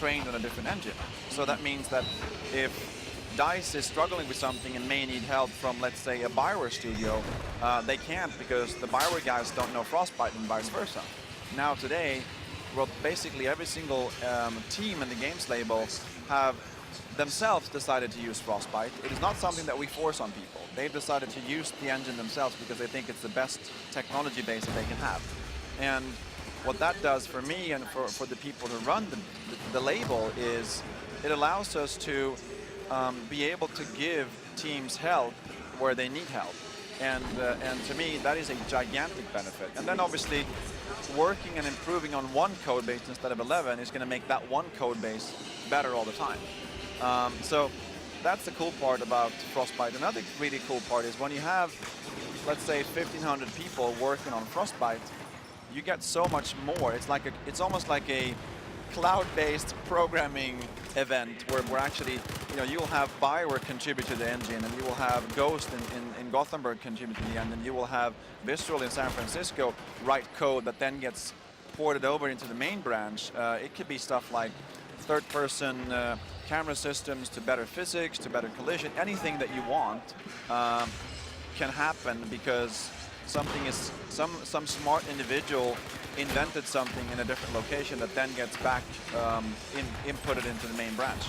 trained on a different engine. So that means that if DICE is struggling with something and may need help from, let's say, a Bioware studio, they can't because the Bioware guys don't know Frostbite and vice versa. Now today, well, basically every single team in the games label have themselves decided to use Frostbite. It is not something that we force on people. They've decided to use the engine themselves because they think it's the best technology base that they can have. And what that does for me and for the people who run the label is it allows us to be able to give teams help where they need help. And to me, that is a gigantic benefit. And then obviously, working and improving on one code base instead of 11 is going to make that one code base better all the time. So that's the cool part about Frostbite. Another really cool part is when you have, let's say, 1,500 people working on Frostbite, you get so much more. It's almost like a cloud-based programming event where actually, you'll have Bioware contribute to the engine, and you will have Ghost in Gothenburg contribute to the engine, and you will have Visceral in San Francisco write code that then gets ported over into the main branch. It could be stuff like third-person camera systems to better physics, to better collision. Anything that you want can happen because some smart individual invented something in a different location that then gets back inputted into the main branch.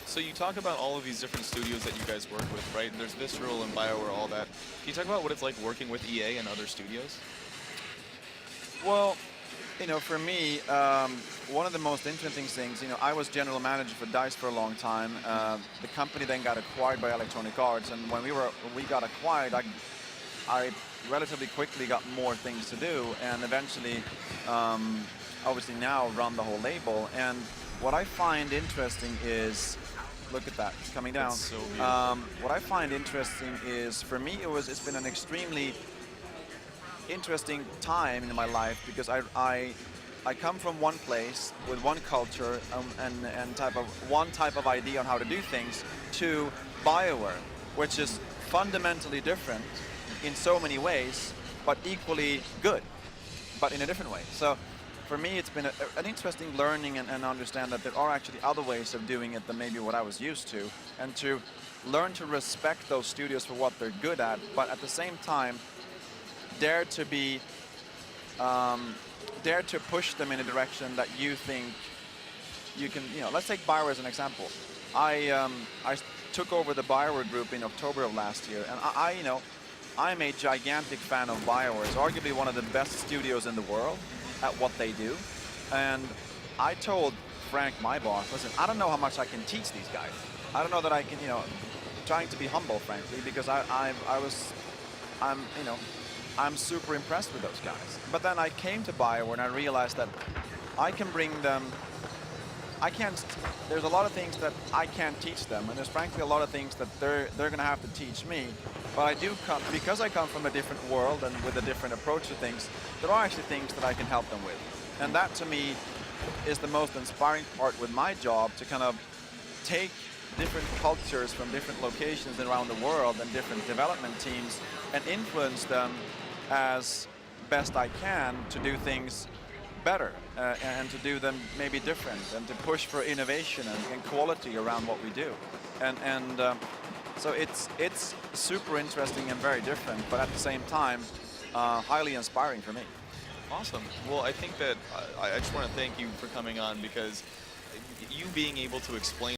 So you talk about all of these different studios that you guys work with, right? And there's Visceral and Bioware, all that. Can you talk about what it's like working with EA and other studios? Well, for me, one of the most interesting things, I was general manager for DICE for a long time. The company then got acquired by Electronic Arts, and when we got acquired, I relatively quickly got more things to do, and eventually, obviously now run the whole label. And what I find interesting is, look at that, it's coming down. That's so beautiful. What I find interesting is, for me, it's been an extremely interesting time in my life because I come from one place with one culture and one type of idea on how to do things to Bioware, which is fundamentally different in so many ways, but equally good, but in a different way. So for me, it's been an interesting learning and understand that there are actually other ways of doing it than maybe what I was used to, and to learn to respect those studios for what they're good at, but at the same time, dare to push them in a direction that you think you can, let's take Bioware as an example. I took over the Bioware group in October of last year, and I'm a gigantic fan of Bioware. It's arguably one of the best studios in the world at what they do. And I told Frank, my boss, listen, I don't know how much I can teach these guys. I don't know that I can, trying to be humble, frankly, because I'm super impressed with those guys. But then I came to Bioware and I realized that I can bring them, there's a lot of things that I can't teach them, and there's frankly a lot of things that they're going to have to teach me. But because I come from a different world and with a different approach to things, there are actually things that I can help them with. And that to me is the most inspiring part with my job, to kind of take different cultures from different locations around the world and different development teams and influence them as best I can to do things better and to do them maybe different, and to push for innovation and quality around what we do. So it's super interesting and very different, but at the same time, highly inspiring for me. Awesome. Well, I think that I just want to thank you for coming on, because you being able to explain